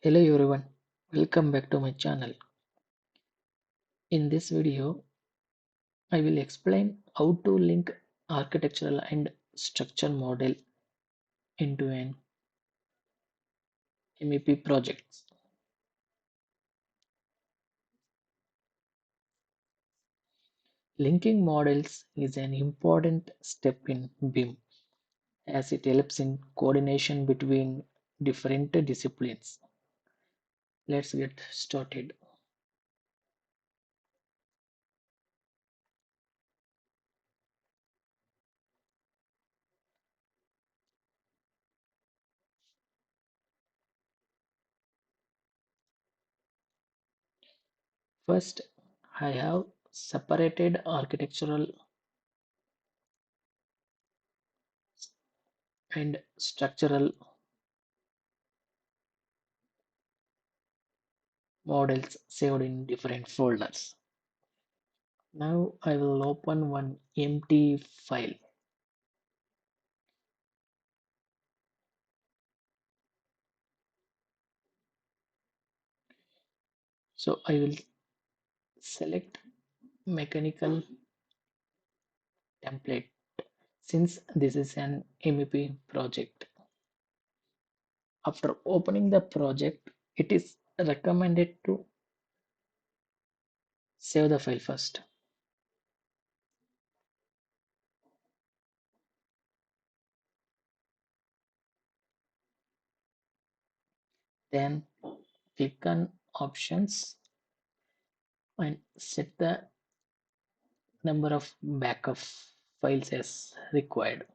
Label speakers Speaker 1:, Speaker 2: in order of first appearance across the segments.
Speaker 1: Hello everyone, welcome back to my channel. In this video, I will explain how to link architectural and structure model into an MEP project. Linking models is an important step in BIM as it helps in coordination between different disciplines. Let's get started. First, I have separated architectural and structural models saved in different folders. Now I will open one empty file. So I will select mechanical template since this is an MEP project. After opening the project, it is recommended to save the file first. Then click on options and set the number of backup files as required.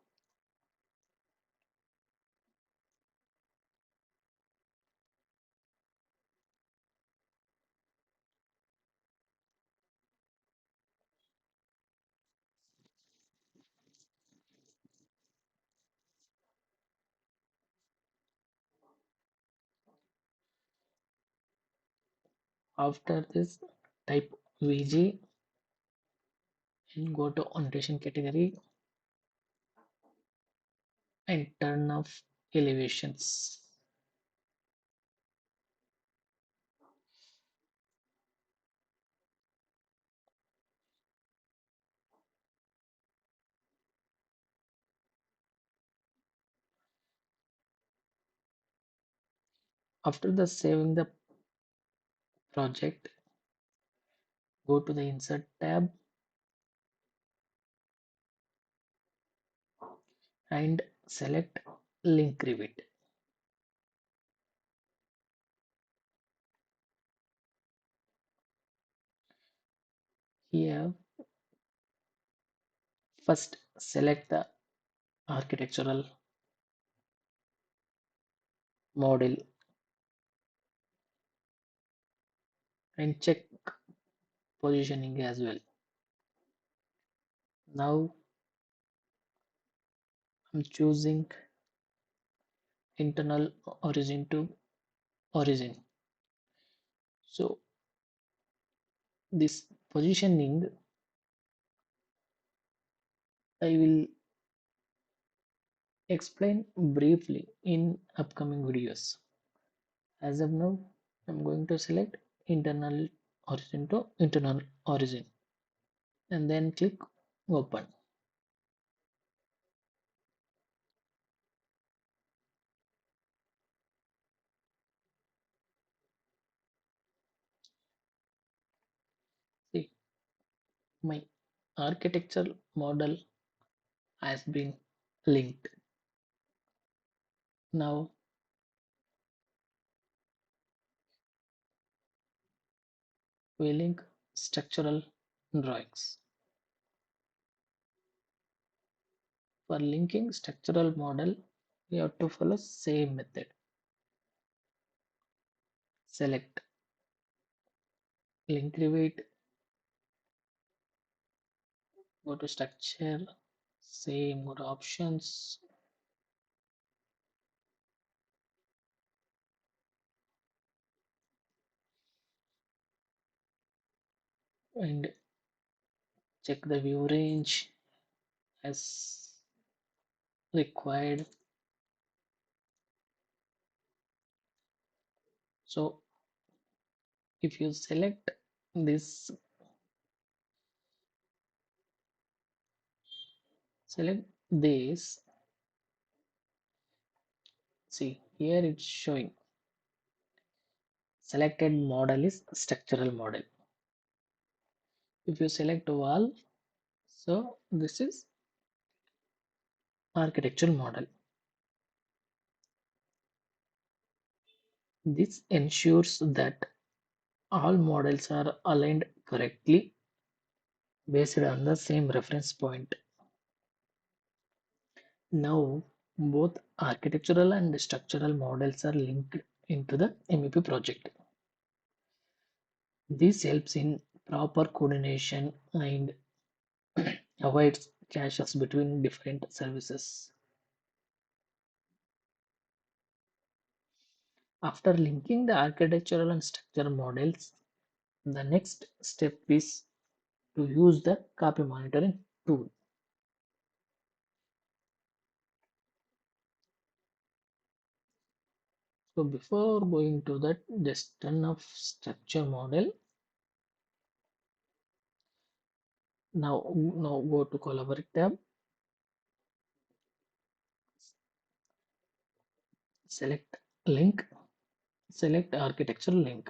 Speaker 1: After this, type VG and go to annotation category and turn off elevations. After the saving the project, go to the insert tab and select link Revit. Here, first select the architectural model and check positioning as well. Now I'm choosing internal origin to origin. So this positioning I will explain briefly in upcoming videos. As of now, I'm going to select internal origin to internal origin and then click open. See, my architectural model has been linked. Now we link structural drawings. For linking structural model, we have to follow same method. Select link Revit, go to structure, same, go to options, and check the view range as required. So if you this select this, see here it's showing selected model is structural model. If you select wall, so this is architectural model. This ensures that all models are aligned correctly based on the same reference point. Now, both architectural and structural models are linked into the MEP project. This helps in proper coordination and avoids clashes between different services. After linking the architectural and structural models, the next step is to use the copy monitoring tool. So before going to that, just turn off structure model. Now go to collaborate tab, select link, select architectural link.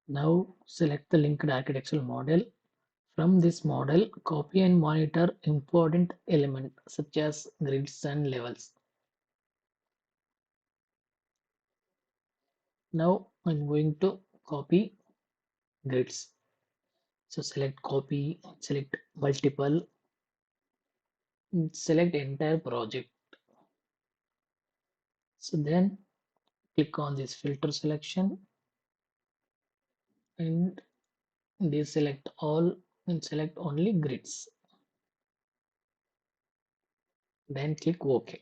Speaker 1: Now select the linked architectural model. From this model, copy and monitor important elements such as grids and levels. Now I'm going to copy grids. So select copy, select multiple, select entire project. So then click on this filter selection and deselect all and select only grids. Then click OK.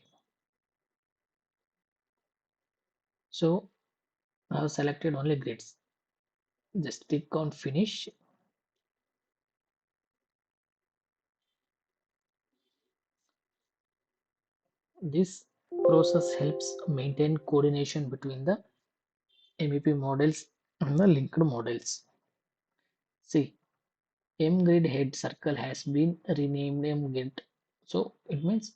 Speaker 1: So I have selected only grids. Just click on finish. This process helps maintain coordination between the MEP models and the linked models. See, mgrid head circle has been renamed mgrid. So it means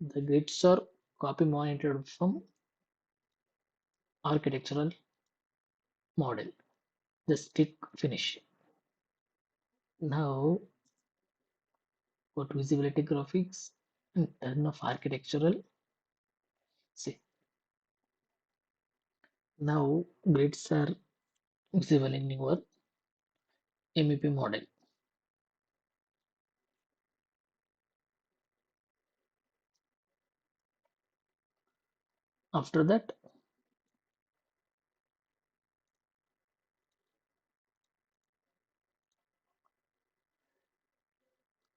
Speaker 1: the grids are copy monitored from architectural model. Just click finish. Now go to visibility graphics and turn off architectural. See, now grids are visible in your MEP model. After that,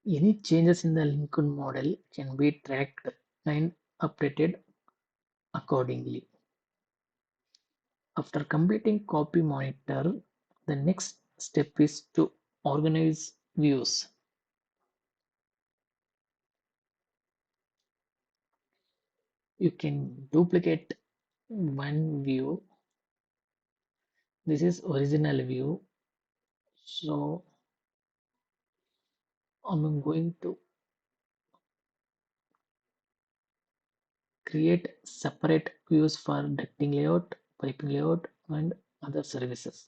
Speaker 1: any changes in the linked model can be tracked and updated accordingly. After completing copy monitor, the next step is to organize views. You can duplicate one view. This is original view. So I'm going to create separate views for ducting layout, piping layout, and other services.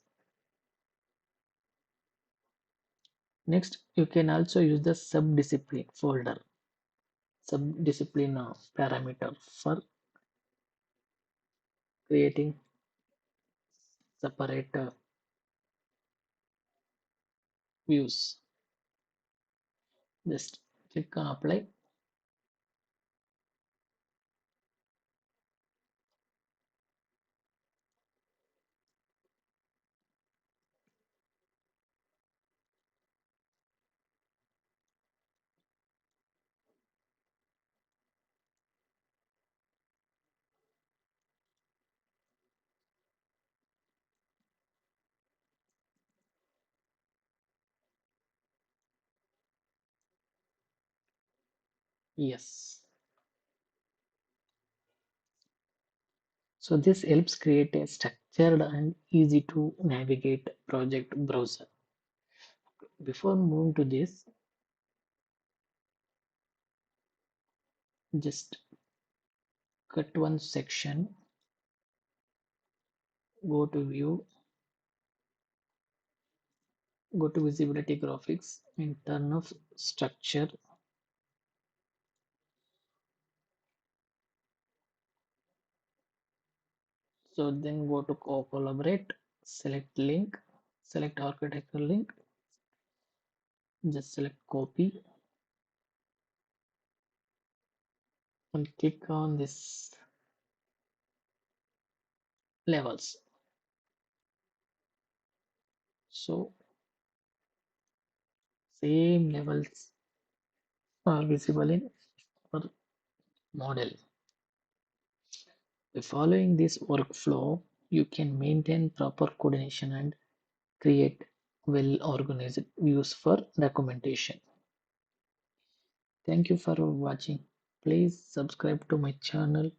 Speaker 1: Next, you can also use the subdiscipline folder, subdiscipline parameter for creating separate views. Just click on apply. Yes. So this helps create a structured and easy to navigate project browser. Before moving to this, just cut one section, go to view, go to visibility graphics and turn off structure. So then go to collaborate, select link, select architecture link, just select copy and click on this levels. So same levels are visible in our model. By following this workflow, you can maintain proper coordination and create well organized views for documentation. Thank you for watching. Please subscribe to my channel.